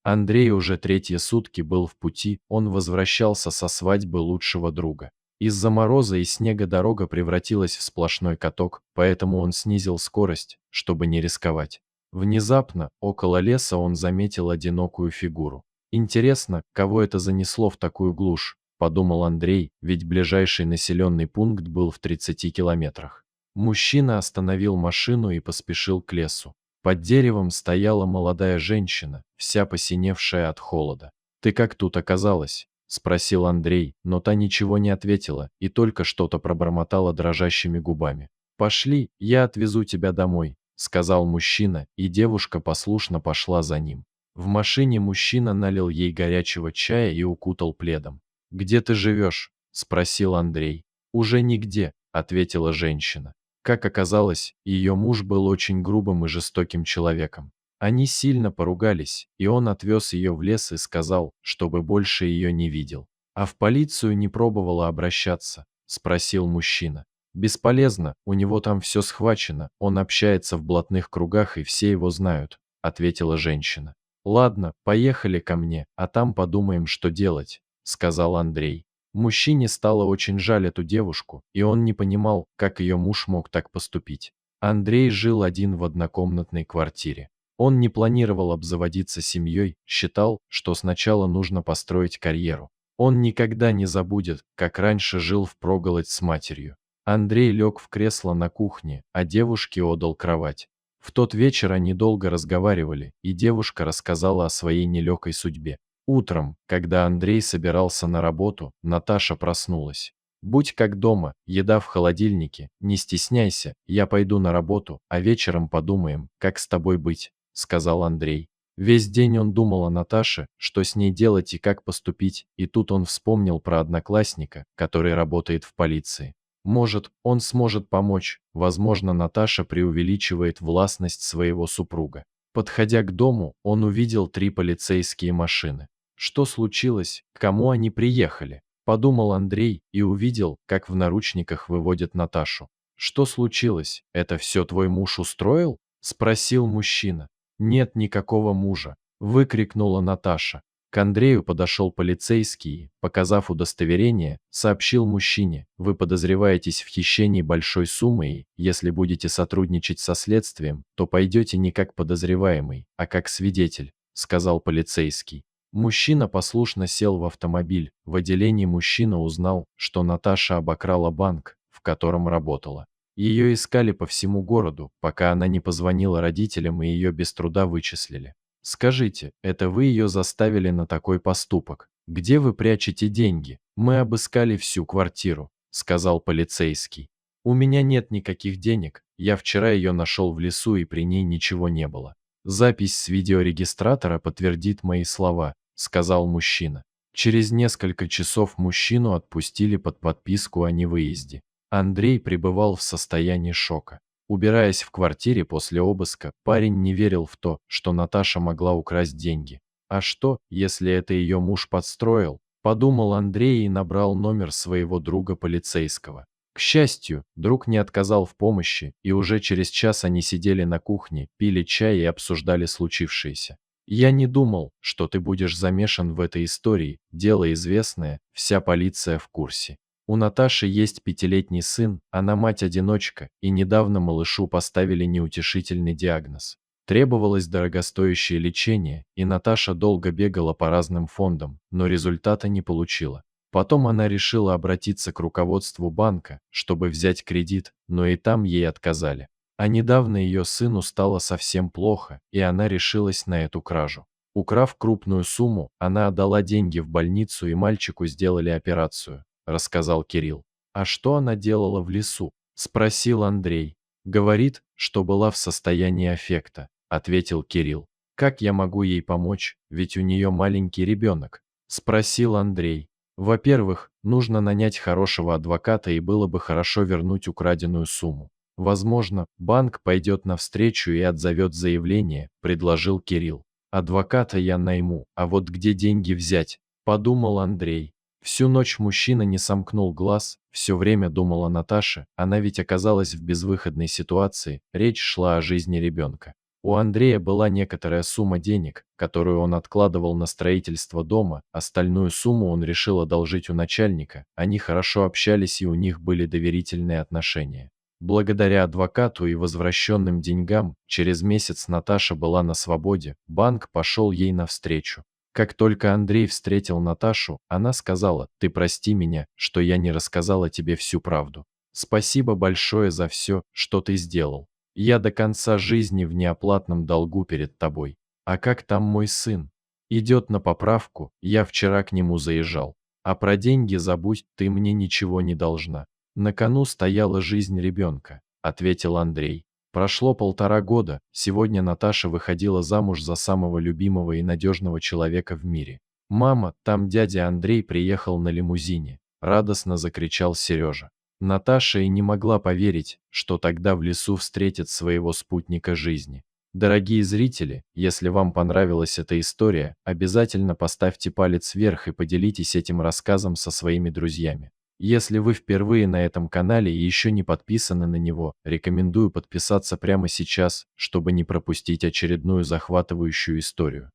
Андрей уже третьи сутки был в пути, он возвращался со свадьбы лучшего друга. Из-за мороза и снега дорога превратилась в сплошной каток, поэтому он снизил скорость, чтобы не рисковать. Внезапно, около леса он заметил одинокую фигуру. «Интересно, кого это занесло в такую глушь?» – подумал Андрей, ведь ближайший населенный пункт был в 30 километрах. Мужчина остановил машину и поспешил к лесу. Под деревом стояла молодая женщина, вся посиневшая от холода. «Ты как тут оказалась?» – спросил Андрей, но та ничего не ответила и только что-то пробормотала дрожащими губами. «Пошли, я отвезу тебя домой», – сказал мужчина, и девушка послушно пошла за ним. В машине мужчина налил ей горячего чая и укутал пледом. «Где ты живешь?» – спросил Андрей. «Уже нигде», – ответила женщина. Как оказалось, ее муж был очень грубым и жестоким человеком. Они сильно поругались, и он отвез ее в лес и сказал, чтобы больше ее не видел. «А в полицию не пробовала обращаться?» – спросил мужчина. «Бесполезно, у него там все схвачено, он общается в блатных кругах и все его знают», – ответила женщина. «Ладно, поехали ко мне, а там подумаем, что делать», – сказал Андрей. Мужчине стало очень жаль эту девушку, и он не понимал, как ее муж мог так поступить. Андрей жил один в однокомнатной квартире. Он не планировал обзаводиться семьей, считал, что сначала нужно построить карьеру. Он никогда не забудет, как раньше жил впроголодь с матерью. Андрей лег в кресло на кухне, а девушке отдал кровать. В тот вечер они долго разговаривали, и девушка рассказала о своей нелегкой судьбе. Утром, когда Андрей собирался на работу, Наташа проснулась. «Будь как дома, еда в холодильнике, не стесняйся, я пойду на работу, а вечером подумаем, как с тобой быть», – сказал Андрей. Весь день он думал о Наташе, что с ней делать и как поступить, и тут он вспомнил про одноклассника, который работает в полиции. Может, он сможет помочь, возможно, Наташа преувеличивает властность своего супруга. Подходя к дому, он увидел 3 полицейские машины. Что случилось, к кому они приехали? Подумал Андрей и увидел, как в наручниках выводят Наташу. Что случилось, это все твой муж устроил? Спросил мужчина. Нет никакого мужа, выкрикнула Наташа. К Андрею подошел полицейский, показав удостоверение, сообщил мужчине: «Вы подозреваетесь в хищении большой суммы и, если будете сотрудничать со следствием, то пойдете не как подозреваемый, а как свидетель», – сказал полицейский. Мужчина послушно сел в автомобиль. В отделении мужчина узнал, что Наташа обокрала банк, в котором работала. Ее искали по всему городу, пока она не позвонила родителям и ее без труда вычислили. «Скажите, это вы ее заставили на такой поступок? Где вы прячете деньги? Мы обыскали всю квартиру», – сказал полицейский. «У меня нет никаких денег, я вчера ее нашел в лесу и при ней ничего не было. Запись с видеорегистратора подтвердит мои слова», – сказал мужчина. Через несколько часов мужчину отпустили под подписку о невыезде. Андрей пребывал в состоянии шока. Убираясь в квартире после обыска, парень не верил в то, что Наташа могла украсть деньги. А что, если это ее муж подстроил? Подумал Андрей и набрал номер своего друга полицейского. К счастью, друг не отказал в помощи, и уже через час они сидели на кухне, пили чай и обсуждали случившееся. «Я не думал, что ты будешь замешан в этой истории, дело известное, вся полиция в курсе. У Наташи есть 5-летний сын, она мать-одиночка, и недавно малышу поставили неутешительный диагноз. Требовалось дорогостоящее лечение, и Наташа долго бегала по разным фондам, но результата не получила. Потом она решила обратиться к руководству банка, чтобы взять кредит, но и там ей отказали. А недавно ее сыну стало совсем плохо, и она решилась на эту кражу. Украв крупную сумму, она отдала деньги в больницу и мальчику сделали операцию», – рассказал Кирилл. «А что она делала в лесу?» – спросил Андрей. «Говорит, что была в состоянии аффекта», – ответил Кирилл. «Как я могу ей помочь, ведь у нее маленький ребенок?» – спросил Андрей. «Во-первых, нужно нанять хорошего адвоката и было бы хорошо вернуть украденную сумму. Возможно, банк пойдет навстречу и отзовет заявление», – предложил Кирилл. «Адвоката я найму, а вот где деньги взять?» – подумал Андрей. Всю ночь мужчина не сомкнул глаз, все время думал о Наташе, она ведь оказалась в безвыходной ситуации, речь шла о жизни ребенка. У Андрея была некоторая сумма денег, которую он откладывал на строительство дома, остальную сумму он решил одолжить у начальника, они хорошо общались и у них были доверительные отношения. Благодаря адвокату и возвращенным деньгам, через месяц Наташа была на свободе, банк пошел ей навстречу. Как только Андрей встретил Наташу, она сказала: «Ты прости меня, что я не рассказала тебе всю правду. Спасибо большое за все, что ты сделал. Я до конца жизни в неоплатном долгу перед тобой. А как там мой сын? Идет на поправку, я вчера к нему заезжал. А про деньги забудь, ты мне ничего не должна. На кону стояла жизнь ребенка», — ответил Андрей. Прошло 1,5 года, сегодня Наташа выходила замуж за самого любимого и надежного человека в мире. «Мама, там дядя Андрей приехал на лимузине», — радостно закричал Сережа. Наташа и не могла поверить, что тогда в лесу встретит своего спутника жизни. Дорогие зрители, если вам понравилась эта история, обязательно поставьте палец вверх и поделитесь этим рассказом со своими друзьями. Если вы впервые на этом канале и еще не подписаны на него, рекомендую подписаться прямо сейчас, чтобы не пропустить очередную захватывающую историю.